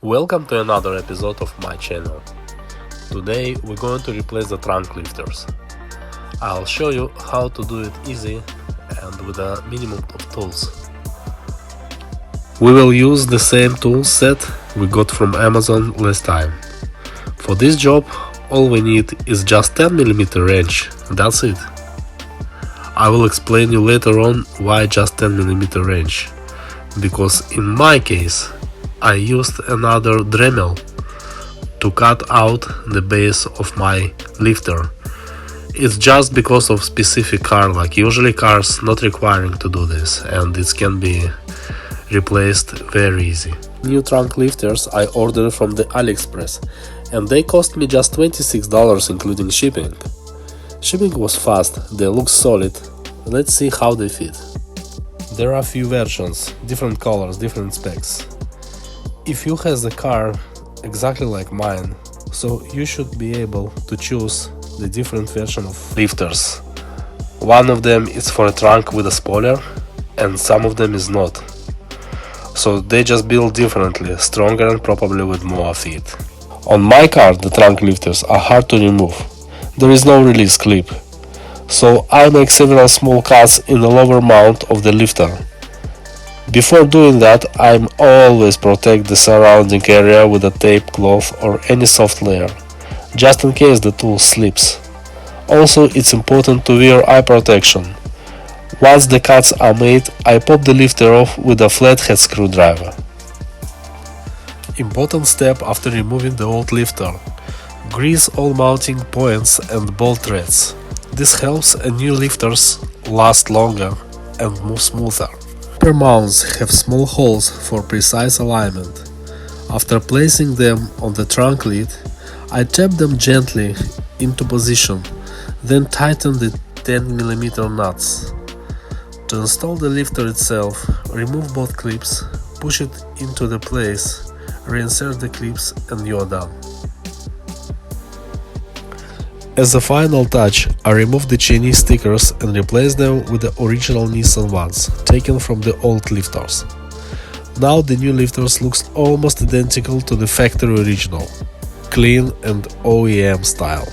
Welcome to another episode of my channel. Today we're going to replace the trunk lifters. I'll show you how to do it easy and with a minimum of tools. We will use the same tool set we got from Amazon last time. For this job all we need is just 10mm wrench, that's it. I will explain you later on why just 10mm wrench, because in my case I used another Dremel to cut out the base of my lifter. It's just because of specific car, like usually cars not requiring to do this, and it can be replaced very easy. New trunk lifters I ordered from the AliExpress, and they cost me just $26 including shipping. Shipping was fast, they look solid. Let's see how they fit. There are a few versions, different colors, different specs. If you have a car exactly like mine, so you should be able to choose the different version of lifters. One of them is for a trunk with a spoiler, and some of them is not. So they just build differently, stronger and probably with more feet. On my car the trunk lifters are hard to remove. There is no release clip. So I make several small cuts in the lower mount of the lifter. Before doing that, I always protect the surrounding area with a tape cloth or any soft layer, just in case the tool slips. Also, it's important to wear eye protection. Once the cuts are made, I pop the lifter off with a flathead screwdriver. Important step after removing the old lifter: grease all mounting points and bolt threads. This helps new lifters last longer and move smoother. Upper mounts have small holes for precise alignment. After placing them on the trunk lid, I tap them gently into position, then tighten the 10mm nuts. To install the lifter itself, remove both clips, push it into the place, reinsert the clips, and you're done. As a final touch, I remove the Chinese stickers and replace them with the original Nissan ones, taken from the old lifters. Now the new lifters looks almost identical to the factory original, clean and OEM style.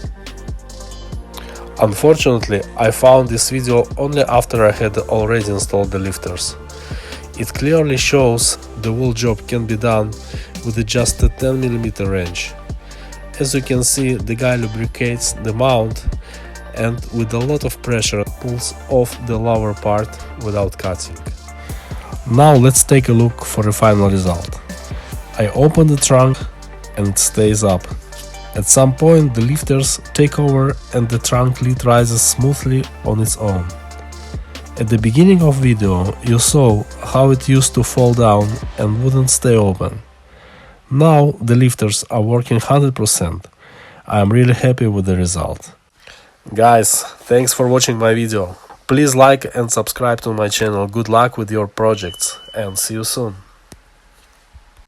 Unfortunately, I found this video only after I had already installed the lifters. It clearly shows the whole job can be done with just a 10mm wrench. As you can see, the guy lubricates the mount and with a lot of pressure pulls off the lower part without cutting. Now let's take a look for a final result. I open the trunk and it stays up. At some point the lifters take over and the trunk lid rises smoothly on its own. At the beginning of video you saw how it used to fall down and wouldn't stay open. Now the lifters are working 100%. I am really happy with the result. Guys, thanks for watching my video. Please like and subscribe to my channel. Good luck with your projects and see you soon.